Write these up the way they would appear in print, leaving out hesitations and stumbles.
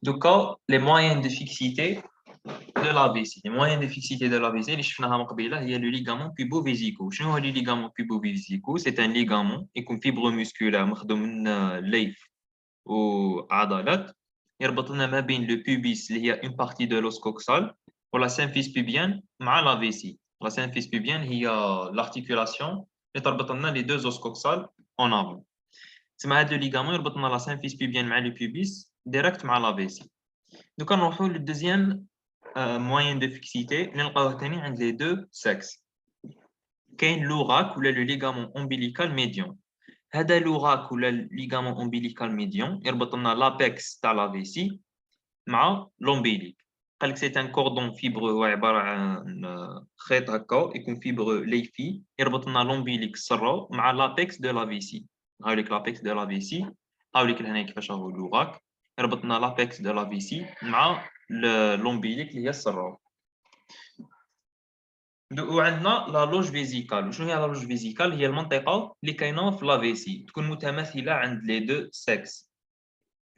Donc, les moyens de fixité de l'AVC. Les moyens de fixité de l'AVC, il y a le ligament pubo-vésico. شنو هو le ligament pubo-vésico? C'est un ligament يكون fibre musculaire مخدوم من الليف وعضلات يربط لنا ما بين le pubis اللي هي une partie de l'os coxal ولا symphyse pubienne مع l'AVC. La symphyse pubienne هي l'articulation اللي تربط لنا les deux os coxal en avant. تسمى هذا le ligament يربط لنا la symphyse pubienne مع le pubis direct مع l'AVC. Donc نروحوا le deuxième moyen de fixité نلقاوه ثاني عند les deux sexes. كاين l'ouraque ولا le ligament ombilical médian. هذا l'ouraque ولا le ligament ombilical médian يربط لنا l'apex تاع l'AVC مع l'ombilic. قال لك c'est un cordon fibreux هو عباره عن خيط هكا يكون fibreux ليفي يربط لنا l'ombilic السرة مع l'apex de l'AVC. هاوليك l'apex de l'AVC هاوليك لهنا كيفاش هو l'ouraque يربط لنا l'apex de l'AVC مع l'ombilic اللي هي السرة. وعندنا لا لوج فيزيكال. وشنو هي لا لوج فيزيكال؟ هي المنطقه اللي كاينه في لافيسي تكون متماثله عند لي دو سكس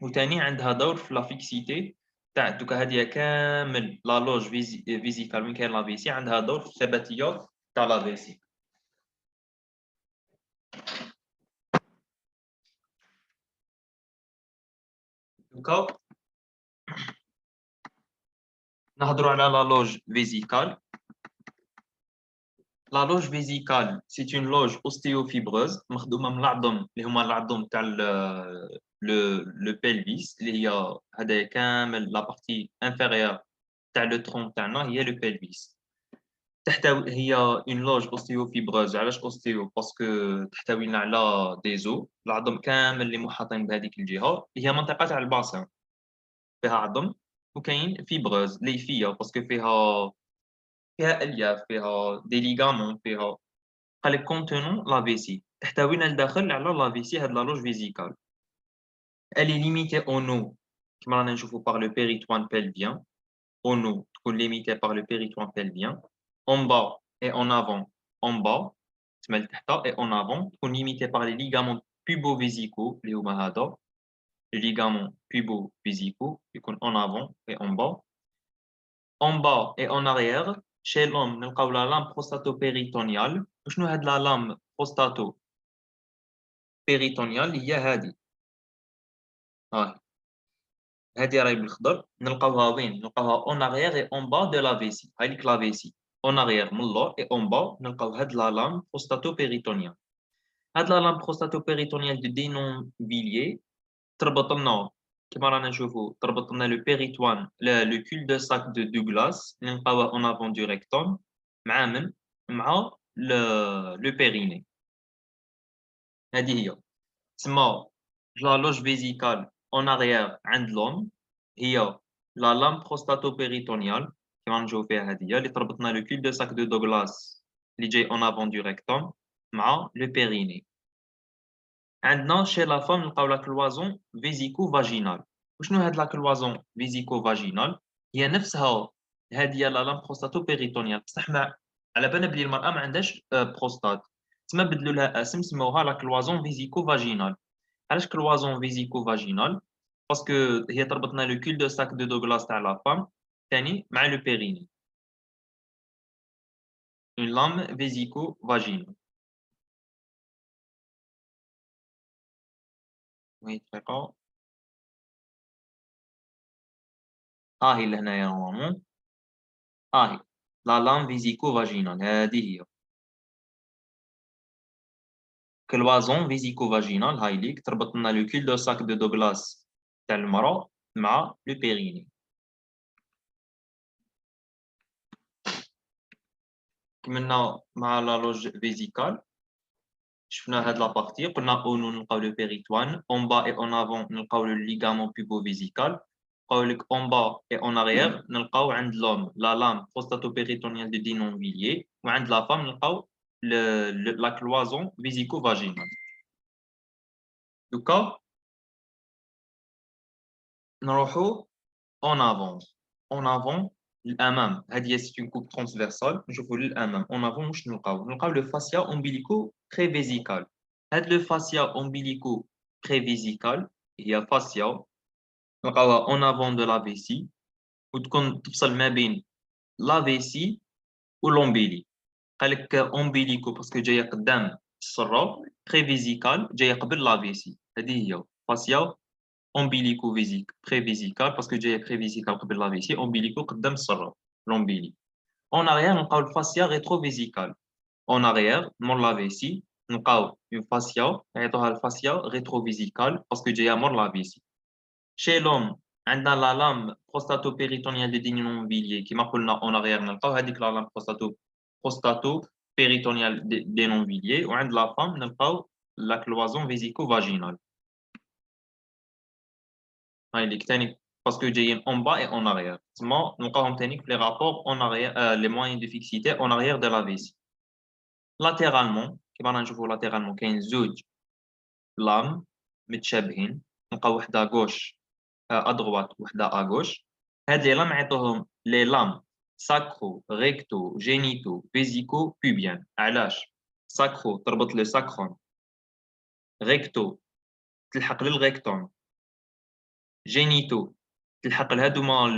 وثاني عندها دور في لا فيكسيتي تاع دوكا هذه كامل لا لوج فيزيكال وين كاين لافيسي عندها دور في الثباتيه تاع لافيسي. دوكا نهضروا على لا لوج فيزيكال. La loge vésicale, c'est une loge ostéofibreuse مخدومه من العظم اللي هما العظم تاع le pelvis اللي هي هذا كامل la partie inférieure تاع le tronc تاعنا هي le pelvis. تحتوي هي une loge ostéofibreuse. علاش اوستيو؟ باسكو تحتوي لنا على دي زو العظم كامل اللي محاطين بهذيك الجهه هي منطقه تاع الباسن فيها عظم وكاين فيبروز ليفيه باسكو فيها الياف فيها دي ليغامون فيها قال لك كونتونون لا فيسي تحتوينا لداخل على لا فيسي هاد لا لوج فيزيكال. elle est limitée en eau كما رانا نشوفوا par le péritoine pelvien. En eau تكون limitée par le péritoine pelvien. En bas et en avant en bas تسمى لتحت et en avant تكون limitée par les ligaments pubo-vésicaux اللي هما هذا les ligaments pubo-vésicaux يكون en avant et en bas. En bas et en arrière chez l'homme نلقاو la lame prostatopéritoniale. وشنو هاد la lame prostato بيريتونيال هي هذه هذه راهي بالخضر نلقاوها وين نلقاوها اون اريير اي اون با دو لا فيسي هذيك لا فيسي اون اريير من اللور اي اون با نلقاو هاد لا لام بروستاتو بيريتونيال. هاد لا لام بروستاتو بيريتونيال دو دينون فيليي تربط لنا كما رانا نشوفوا تربط لنا لو بيريتوان لو كول دو ساك دو دوغلاس اللي نلقاوه اون افون دو ريكتوم مع من مع لو بيريني. هذه هي تسمى la loge vésicale en arrière عند l'homme هي la lame prostatopéritoniale كما نشوفوا فيها هذه اللي تربطنا le cul de sac de Douglas اللي جاي en avant du rectum مع le périnée. عندنا chez la femme نلقاو la cloison vésico-vaginale. وشنو هاد la cloison vésico-vaginale؟ هي نفسها هذه هي la lame prostatopéritoniale بصح على بالنا بلي المرأة ما عندهاش بروستات تما بدلوا لها اسم سموها la cloison vésico-vaginale. علاش كلوازون فيزيكو فاجينال؟ باسكو هي تربطنا لو كول دو ساك دو دوغلاس تاع لا فام ثاني مع لو بيريني. اون لام فيزيكو فاجينال. وي دقيقة هي لهنايا نورمالمون هي لا لام فيزيكو فاجينال هذه هي كلوازون فيزيكو فاجينال هاي ليك تربط لنا لو كول دو ساك دو دوغلاس تاع المرأة مع لو بيريني. كملنا مع لا لوج فيزيكال شفنا هاد لابارتي قلنا اونو نلقاو لو بيريتوان اون با اي اون افون نلقاو لو ليغامون بوبو فيزيكال نلقاو لك اون با اي اون اريير نلقاو عند لوم لا لام بروستاتو بيريتونيال دو دينونفيليي وعند لا فام نلقاو لا كلوازون فيزيكو فاجينال. دوكا نروحو اون افون للامام هذه سي اون كوب ترانسفيرسال نشوفو للامام اون افون واش نلقاو لو فاسيا اومبيليكو بريفيزيكال. هاد لو فاسيا اومبيليكو بريفيزيكال هي فاسيا نلقاوها en avant de la vessie وتكون تفصل ما بين la vessie و l'ombilic. قال لك ombilico باسكو جايه قدام السره prévésicale جايه قبل la vessie. هذه هي fascia ombilico-vésical prévésical باسكو جايه prévésicale قبل la vessie ombilico قدام السره l'ombilic. En arrière نلقاو الفاسيا rétrovésicale. En arrière مور la vessie نلقاو une fascia يعيطوها الفاسيا rétrovésicale باسكو جايه مور la vessie. Chez l'homme عندنا la lame prostato-péritoniale de dénumbilier كما قلنا en arrière نلقاو هذيك la lame prostato-péritoniale dénumbilier وعند la femme نلقاو la cloison vésico-vaginale. هاي اللي ثاني باسكو جايين en bas et en arrière. تما نلقاوهم ثاني في les rapports en arrière les moyens de fixité en arrière de la vessie. Latéralement كما رانا نشوفوا latéralement كاين زوج لام متشابهين نلقاو وحده gauche à droite وحده à gauche. هاد لي لام عيطوهم لي لام sacro recto génito vésico pubien. علاش sacro تربط لو sacrum recto تلحق للغيكتوم génito تلحق لهادوما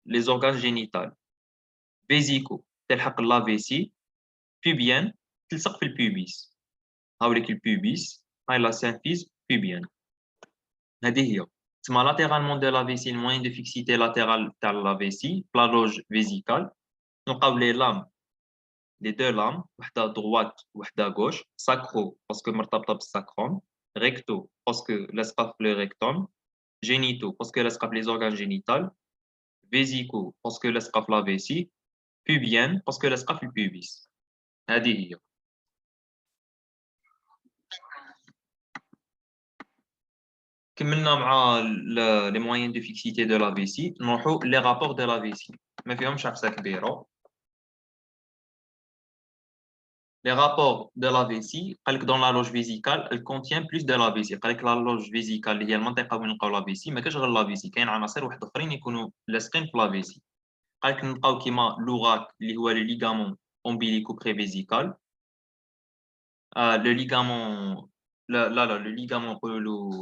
لي زورغان جينيتال vésico تلحق لا فيسي pubien تلصق في البوبيس. هاوليك البوبيس هاي لا symphyse pubienne. هذه هي تسمى latéralement de la vessie le moyen de fixité latérale تاع la vessie la loge vésicale نلقاو les lames les deux lames وحده droite وحده gauche sacro باسكو مرتبطه بالساكروم recto باسكو لاصقه في le rectum génito باسكو لاصقه في les organes génitales vésico باسكو لاصقه في la vessie pubienne باسكو لاصقه في البوبيس. هذه هي. كملنا مع les moyens de fixité de la vessie نروحوا les rapports de la vessie ما فيهمش عفسه كبيره. Les rapports de la vessie dans la loge vésicale elle contient plus de la vessie. La loge vésicale هي المنطقه وين نلقاو لا vessie ما كاينش غير لا vessie كاين عناصر واحد اخرين يكونوا لاصقين في لا vessie. نلقاو كيما l'ouraque اللي هو le ligament ombilico-prévésical le ligament le ligament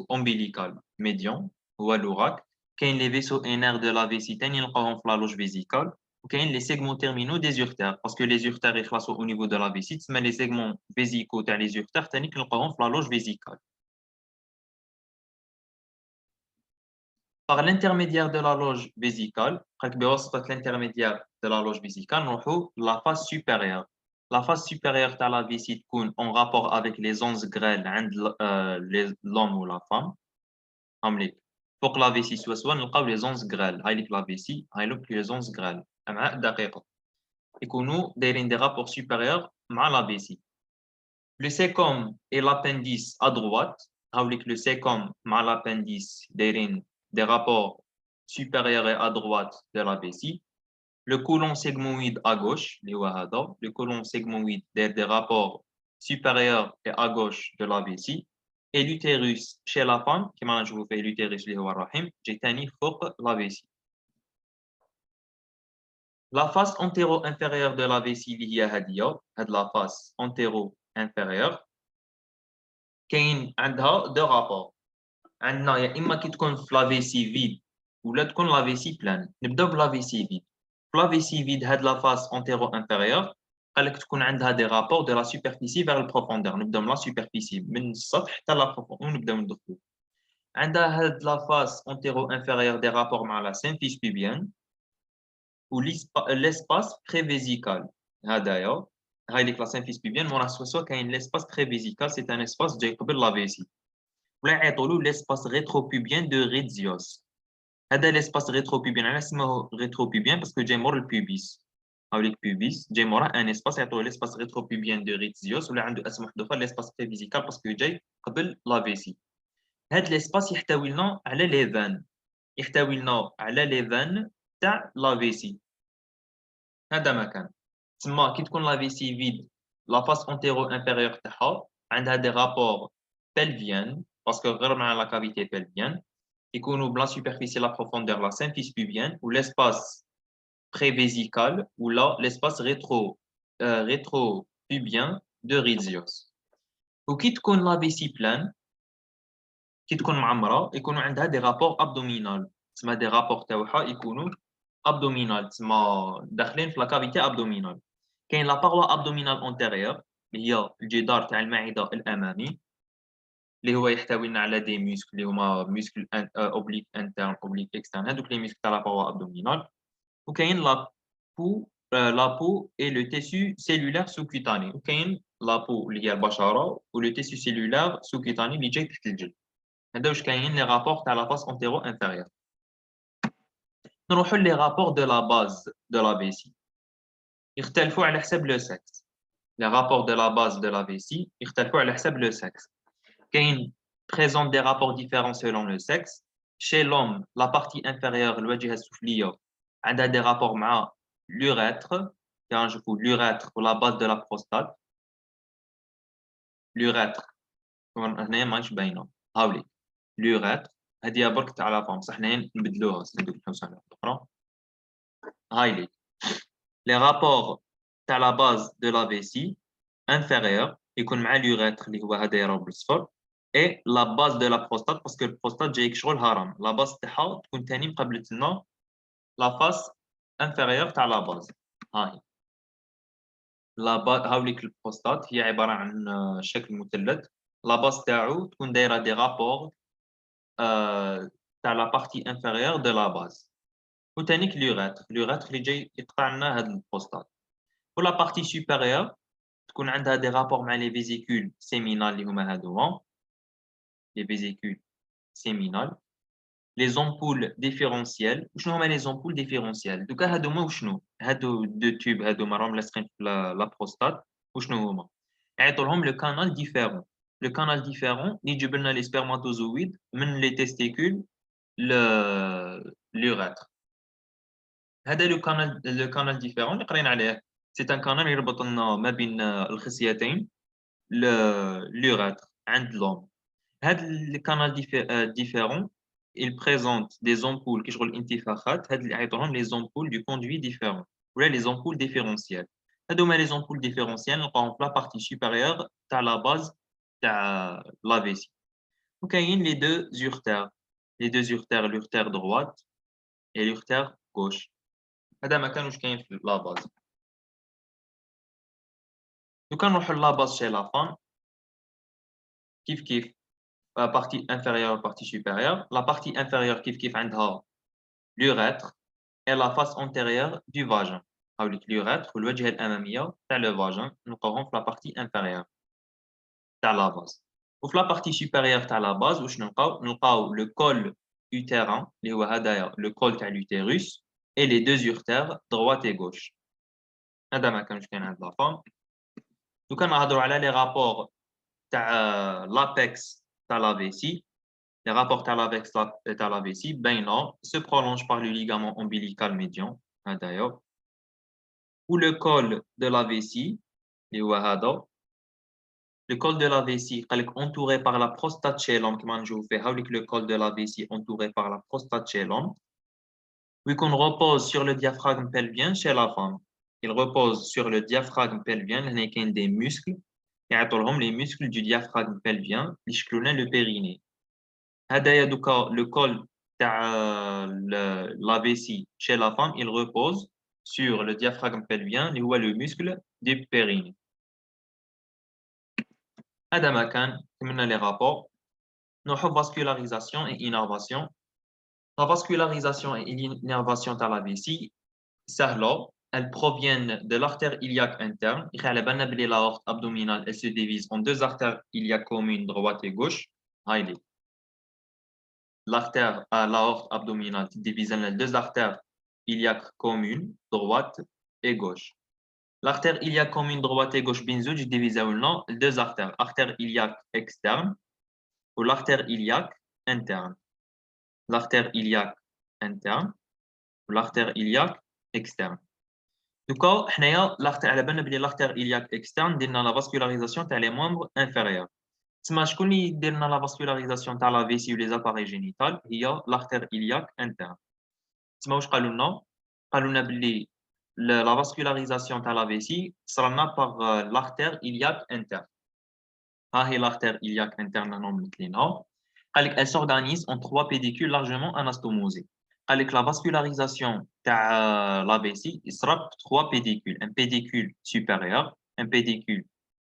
ombilical médian هو l'ouraque. كاين les vaisseaux ainaires de la vessie ثاني نلقاوهم في la loge vésicale. وكاين les segments terminaux des urtères parce que les urtères يخلصوا au niveau de la vessie تسمى les segments vésicaux تاع les urtères ثاني نلقاوهم في la loge vésicale. Par l'intermédiaire de la loge vésicale بواسطة l'intermédiaire de la loge vésicale نروحوا la face supérieure. La face supérieure تاع la vessie تكون en rapport avec les onces grêles عند l'homme ou la femme. عمليك فوق la vessie سوا نلقاو les onces grêles. هاي ليك la vessie هاي لك les onces grêles مع دقيقة يكونوا دايرين des rapports supérieurs مع la vessie. Le sécom et l'appendice à droite هاوليك le sécom مع l'appendice دايرين des rapports supérieurs et à droite de la vessie. Le côlon sigmoïde à gauche le côlon sigmoïde des rapports supérieurs et à gauche de la vessie. Et l'utérus chez la femme كما نشوفوا فيه l'utérus اللي هو الرحم جاي ثاني فوق la vessie. La face antéro-inférieure de la vessie اللي هي هذه la face antéro-inférieure كاين عندها deux rapports. عندنا يا اما كي تكون في la vessie vide ولا تكون la vessie pleine. نبداو بلا vessie vide. في la vessie vide هاد la face antéro-inférieure قال لك تكون عندها des rapports de la superficie vers le profondeur. نبداو من la superficie من السطح حتى la profondeur ونبداو ندخلوا. عندها هاد la face antéro-inférieure des rapports مع la symphyse pubienne ou l'espace prévésical. هذايا هاي ديك لا symphyse pubienne مورا سوا كاين l'espace prévésical c'est un espace جاي قبل la vessie. ولا يعيطوا له l'espace rétropubien de Ritzios. هذا l'espace rétropubien علاش سموه rétropubien باسكو جاي مور البوبيس. هاوليك بوبيس جاي مورا ان espace يعطوه l'espace rétropubien de Ritzios ولا عنده اسم واحد اخر l'espace prévésical باسكو جاي قبل la vessie. هاد l'espace يحتوي لنا على لي فان يحتوي لنا على لي فان تاع la vessie. هذا مكان تسمى كي تكون لا فيسي فيد لا فاس انتيرو انفيريور تاعها عندها دي رابور pelviennes باسكو غير مع لا كافيتي pelvienne يكونوا بلا سوبرفيسي لا بروفوندور لا symphyse pubienne ou l'espace prévésical ou là l'espace rétropubien de Ritzios. وكي تكون لا فيسي pleine كي تكون معمره يكونوا عندها دي رابور ابدومينال، تسمى دي رابور تاعها يكونوا ابدومينال، تسمى داخلين في لا كافيتي ابدومينال. كاين لا باروا ابدومينال اونتيريور اللي هي الجدار تاع المعده الامامي، اللي هو يحتوي لنا على دي موسكل اللي هما موسكل اوبليك انترن اوبليك اكسترن، هذوك لي موسكل تاع لا باروا ابدومينال. وكاين لا بو لا بو اي لو تيسو سيلولار سو كوتاني، وكاين لا بو اللي هي البشره ولو تيسو سيلولار سو كوتاني اللي جاي تحت الجلد. هذا واش كاينين لي رابور تاع لا فاس انتيرو انفيريور. نروحوا لي رابور دو لا باز دو لا فيسي، يختلفوا على حسب لو سكس. لي رابور دو لا باز دو لا فيسي يختلفوا على حسب لو سكس. كاين présente des rapports différents selon le sexe. Chez l'homme, la partie inférieure, الواجهة السفلية, عندها des rapports مع l'urètre, كان نشوفوا l'urètre ou la base de la prostate. L'urètre, هنايا ماهيش باينة، هاوليك l'urètre هذه برك تاع لا فام، صح هنايا نبدلوها نديرو حوسة أخرى. هايليك les rapports تاع la base de la vessie inférieure يكون مع l'urètre اللي هو هذا يراو بالصفر. et la base de la prostate parce que le prostate جايك شغل هرم، لا باز تاعها تكون ثاني مقابلة لنا لا فاس انفيريور تاع لا باز. هاهي لا باز، هاوليك البروستات هي عبارة عن شكل مثلث، لا باز تاعو تكون دايرة دي رابور تاع لا بارتي انفيريور دو لا باز. وثانيك لوغاتر اللي جاي يقطع لنا هاد البروستات. ولا بارتي سوبيريور تكون عندها دي رابور مع لي فيزيكول سيمينال اللي هما هادوما les vésicules séminales, les ampoules différentielles. وشنو هما les ampoules différentielles؟ دوكا هادوما وشنو؟ هادو دو تيوب هادوما راهم لاصقين في لا بروستات، وشنو هما؟ يعيطوا لهم لو كانال ديفيرون. لو كانال ديفيرون اللي يجيب لنا لي سبرماتوزويد من لي تيستيكول لوغاتر. هذا لو كانال ديفيرون اللي قرينا عليه، سي ان كانال يربط لنا ما بين الخصيتين لوغاتر عند لوم. Le canal différent, il présente des ampoules qui sont les ampoules du conduit différent, ou les ampoules différentielles. Les ampoules différentielles, on la partie supérieure de la base de la vessie. Donc, il y a les deux uretères, l'urtère droite et l'urtère gauche. هذا ما كانوش كاين في la base. Donc, on a la base chez la femme. كيف la partie inférieure, la partie supérieure. La partie inférieure, kif عندها l'urètre et la face antérieure du vagin. هاوليك l'urètre والواجهة الأمامية تاع le vagin نلقاوهم في la partie inférieure تاع la base. وفي la partie supérieure تاع la base واش نلقاو le col utérin اللي هو هدايا le col تاع l'utérus et les deux urtères droite et gauche. هذا ما كانش كاين عند la femme. دوكا نهضروا على les rapports تاع l'apex تاع la vessie. Les rapports à la vessie se prolongent par le ligament ombilical médian, d'ailleurs, ou le col de la vessie, le col de la vessie entouré par la prostate chez l'homme, le col de la vessie entouré par la prostate chez l'homme, oui, qu'on repose sur le diaphragme pelvien chez la femme. Il repose sur le diaphragme pelvien, il y a des muscles, et les muscles du diaphragme pelvien, le périnée. هذايا دوكا لو كول تاع لا فيسي chez la femme, il repose sur le diaphragme pelvien اللي هو le muscle du périnée. هذا ما كان كملنا لي رابور. نروحو vascularisation et innervation. La vascularisation et l'innervation تاع لا فيسي سهلة. Elles proviennent de l'artère iliaque interne. يخي على بالنا بلي l'aorte abdominale elle se divise en deux artères iliaques communes droite et gauche. هاي لي l'artère à l'aorte abdominale divise en deux artères iliaques communes, droite et gauche. L'artère iliaque commune droite et gauche binzouj divise en deux artères, artère iliaque externe ou l'artère iliaque interne. L'artère iliaque interne ou l'artère iliaque externe. Du coup, l'artère iliaque externe dit la vascularisation des les membres inférieurs. تسمى شكون اللي يدير لنا لا فاسكولاريزاسيون تاع لا فيسي ولي زاباري جينيتال؟ هي لارتير إلياك انترن. تسمى واش قالوا لنا؟ قالوا لنا باللي لا فاسكولاريزاسيون تاع لا فيسي صرالنا باغ لارتير إلياك انترن. ها هي لارتير إلياك انترن رانا مثلينها. Elle s'organise en 3 pédicules largement anastomosés. La vascularisation de la vessie sera 3 pédicules. Un pédicule supérieur, un pédicule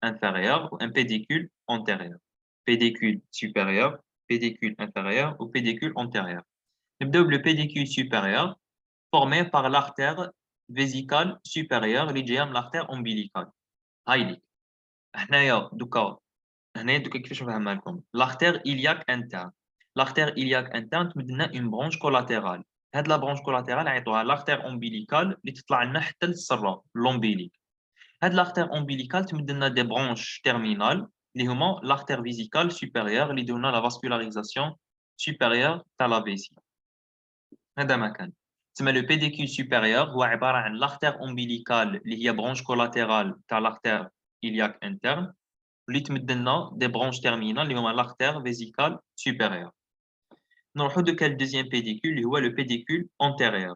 inférieur ou un pédicule antérieur. Pédicule supérieur, pédicule inférieur ou pédicule antérieur. Le pédicule supérieur formé par l'artère vésicale supérieure, l'artère ombilicale. هايلي هنايا كيفاش نفهمها لكم l'artère iliaque interne. L'artère iliaque interne تمد لنا une branche collatérale. هاد لا branche collatérale عيطوها l'artère ombilicale اللي تطلع لنا حتى للسره l'ombilic. هاد l'artère ombilicale تمد لنا des branches terminales اللي هما l'artère vésicale supérieure اللي يديروا لنا la vascularisation supérieure تاع la vessie. هذا ما كان. تسمى le pédicule supérieur هو عباره عن l'artère ombilicale اللي هي branche collatérale تاع l'artère iliaque interne اللي تمد لنا des branches terminales اللي هما l'artère vésicale supérieure. نروحوا de quel deuxième pédicule اللي هو le pédicule antérieur.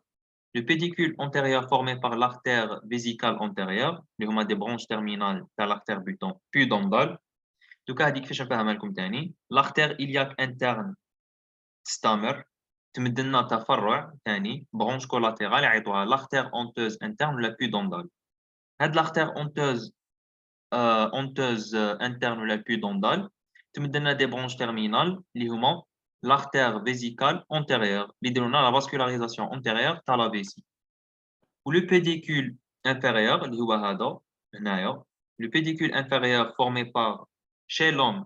Le pédicule antérieur formé par l'artère vésicale antérieure اللي هما des branches terminales تاع l'artère pudendale. دوكا هذيك كيفاش نفهمها لكم ثاني. l'artère iliaque interne تستمر تمد لنا تفرع ثاني branche collatérale يعيطوها l'artère honteuse interne ولا pudendale. هاد l'artère honteuse interne ولا pudendale تمد لنا des branches terminales اللي هما l'artère vésicale antérieure اللي يديروا لنا la vascularisation antérieure تاع la vessie. و le pédicule inférieur اللي هو هذا هنايا. Le pédicule inférieur formé par chez l'homme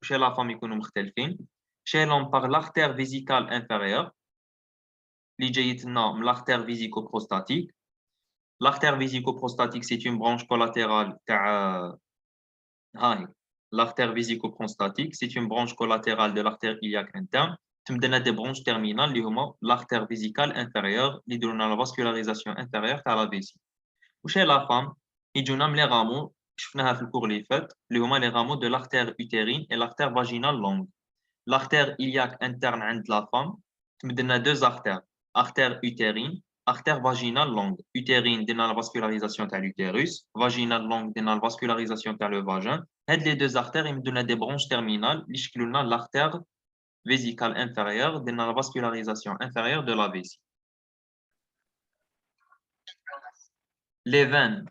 و chez la femme يكونوا مختلفين. Chez l'homme par l'artère vésicale inférieure اللي جايت لنا من l'artère vésico-prostatique. L'artère vésico-prostatique c'est une branche collatérale تاع هاي. L'artère vésico-prostatique c'est une branche collatérale de l'artère iliaque interne. تمد لنا des branches terminales اللي هما l'artère vésicale inférieure اللي يديروا لنا la vascularisation inférieure تاع la vessie. و chez la femme يجونا من les rameaux شفناها في الكور اللي فات اللي هما les rameaux de l'artère utérine et l'artère vaginale longue. L'artère iliaque interne عند la femme تمد لنا deux artères, artère utérine, artère vaginale longue. Utérine دينا la vascularisation تاع l'utérus, vaginale longue دينا la vascularisation تاع le vagin. هاد les deux artères يمدوا لنا des branches terminales اللي يشكلوا لنا l'artère vésicale inférieure دينا la vascularisation inférieure de la vessie. Les veines,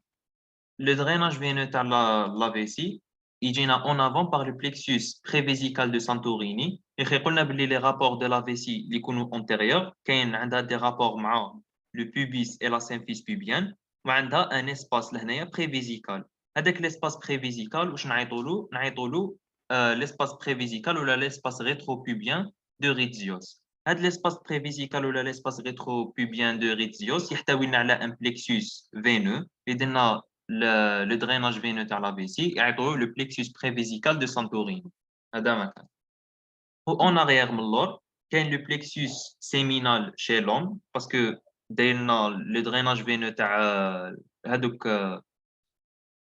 le drainage veineux تاع la vessie يجينا en avant par le plexus prévésical de Santorini. قلنا باللي les rapports de la vessie اللي يكونوا antérieurs كاين عندها des rapports مع le pubis et la symphyse pubienne وعندها un espace لهنايا prévésical. هذاك l'espace prévésical واش نعيطولو l'espace prévésical ولا l'espace rétropubien de Ritzios. هذا l'espace prévésical ولا l'espace rétropubien de Ritzios يحتوي لنا على un plexus veineux اللي درنا le drainage veineux تاع la vessie يعيطوه le plexus prévésical de Santorini. هذا ما كان. En arrière من اللور كاين le plexus séminal chez l'homme parce que دايرنا le drainage veineux تاع هذوك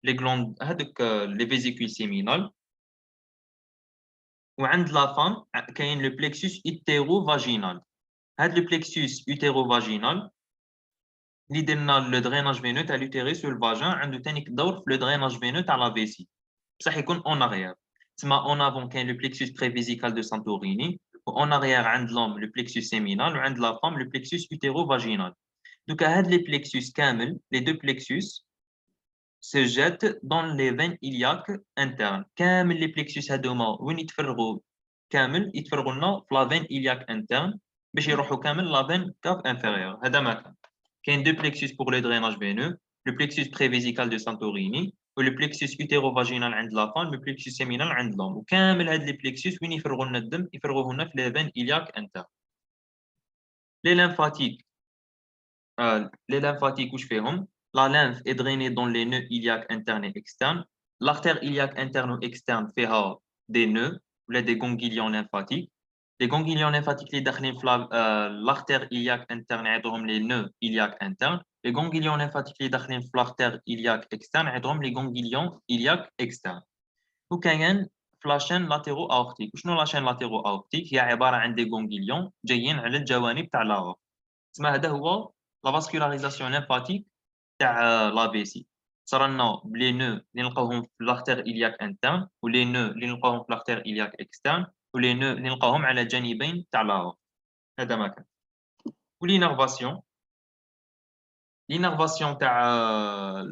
les glandes هذوك les vésicules séminales. وعند la femme كاين le plexus utérovaginal. هذا le plexus utérovaginal اللي درنا le drainage veineux تاع l'utérus و الفاجin عنده ثاني دور في le drainage veineux تاع la vessie بصح يكون en arrière. تسمى en avant كاين le plexus prévésical de Santorini و en arrière عند l'homme le plexus séminal وعند la femme le plexus utérovaginal. Donc هاد les plexus كامل les deux plexus se jettent dans les veines iliaques internes. كامل les plexus هادوما وين يتفرغوا كامل يتفرغوا لنا في la veine iliaque interne باش يروحوا كامل la veine cave inférieure. هذا ما كان. كاين deux plexus pour le drainage veineux, le plexus prévésical de Santorini و le plexus utérovaginal عند la femme, le plexus séminal عند l'homme. وكامل هاد les plexus وين يفرغوا لنا الدم يفرغوه لنا في les veines iliaques internes. Les lymphatiques واش فيهم؟ La lymphe est drainée dans les nœuds iliaques internes et externes. L'artère iliaque interne ou externe فيها des nœuds ولا des ganglions lymphatiques. Les ganglions lymphatiques اللي داخلين في l'artère iliaque interne يعيطوهم les nœuds iliaques internes. Les ganglions lymphatiques اللي داخلين في l'artère iliaque externe يعيطوهم les ganglions iliaques externes. وكاين في la chaîne latéro-aortique. وشنو la chaîne latéro-aortique؟ هي عبارة عن des ganglions جايين على الجوانب تاع l'aorte. تسمى هذا هو la vascularisation lymphatique تاع la vessie. صرنا بلي nœuds اللي نلقاوهم في l'artère iliaque interne و les nœuds اللي نلقاوهم في l'artère iliaque externe. ولي نو اللي نلقاوهم على جانبين تاع لا. هذا ما كان. l'innervation تاع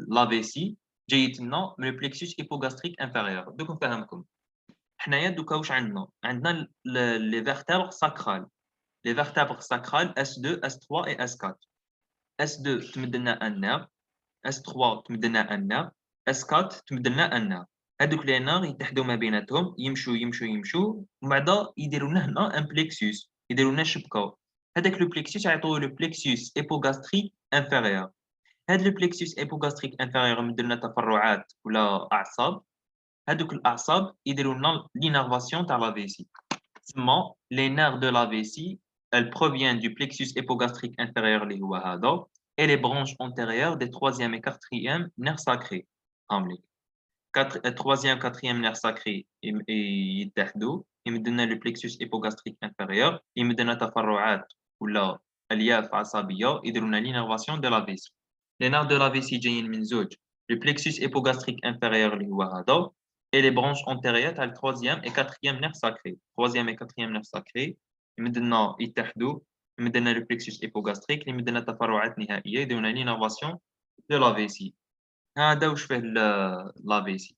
لا فيسي جايت لنا من البليكسوس ايبوغاستريك انفيريور. دوك نفهمكم. حنايا دوكا واش عندنا لي فيرتèbres ساكرال. لي فيرتèbres ساكرال S2 S3 et S4. S2 تمد لنا ان نير، S3 تمد لنا ان نير، S4 تمد لنا ان نير. هادوك لي نير يتحدوا ما بيناتهم، يمشوا ومن بعد يديروا لنا هنا ان بليكسوس، يديروا لنا شبكه. هذاك لو بليكسوس يعيطوه لو بليكسوس ايبوغاستريك انفيريور. هاد لو بليكسوس ايبوغاستريك انفيريور يمد لنا تفرعات ولا اعصاب. هادوك الاعصاب يديروا لنا l'innervation تاع لا فيسي. تسمى les nerfs de la vessie elles proviennent du plexus hypogastrique inférieur اللي هو هذا et les branches antérieures des troisième et quatrième nerfs sacrés. هامليك troisième quatrième nerf sacré يتحدوا يمد لنا le plexus hypogastrique inférieur، يمد لنا تفرعات ولا الياف عصبيه يديروا لنا l'innervation de la vessie. les nerfs de la vessie جايين من زوج، le plexus hypogastrique inférieur اللي هو هذا et les branches antérieures à le troisième et quatrième nerf sacré. Troisième et quatrième nerf sacré يمدنا يتحدوا، يمدنا le plexus hypogastrique، يمدنا تفرعات نهائيه يديرونا l'innervation de la vessie. هذا واش فيه لا فيسي.